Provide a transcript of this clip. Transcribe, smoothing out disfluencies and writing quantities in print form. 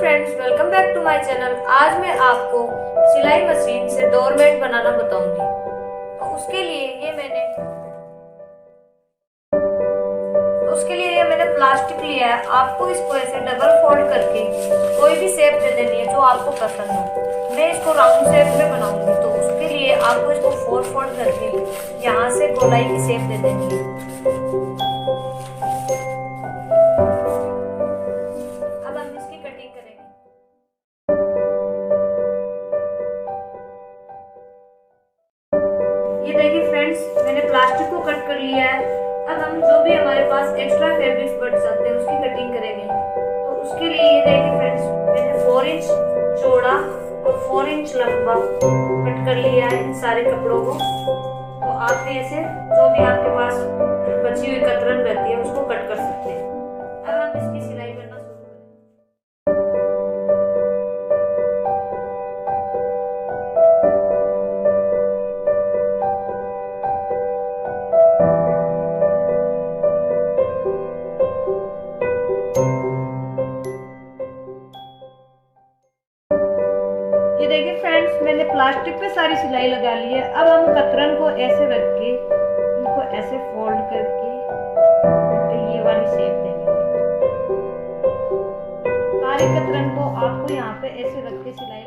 Friends, welcome back to my channel. आज मैं आपको सिलाई मशीन से डोरमेट बनाना बताऊंगी। तो उसके लिए ये मैंने प्लास्टिक लिया है। आपको इसको ऐसे डबल फोल्ड करके कोई भी शेप दे देनी है जो आपको पसंद हो। मैं इसको राउंड शेप में बनाऊंगी, तो उसके लिए आपको इसको फोल्ड करके यहाँ से गोलाई की शेप दे देनी है। अब हम इसकी कटिंग करेंगे। ये देखिए फ्रेंड्स, मैंने प्लास्टिक को कट कर लिया है। अब हम जो भी हमारे पास एक्स्ट्रा फैब्रिक्स बच जाते हैं उसकी कटिंग करेंगे। तो उसके लिए ये देखिए फ्रेंड्स, मैंने 4 इंच चौड़ा और 4 इंच लंबा कट कर लिया है इन सारे कपड़ों को। तो आप भी ऐसे जो भी आपके पास बची हुई कतरन रहती है उसको कट कर सकते हैं। अब हम इसकी सिलाई करना शुरू करें। ये देखिए फ्रेंड्स, मैंने प्लास्टिक पे सारी सिलाई लगा ली है। अब हम कतरन को ऐसे रख के इनको ऐसे फोल्ड करके तो ये वाली शेप देंगे। सारी कतरन को आपको यहाँ पे ऐसे रख के सिलाई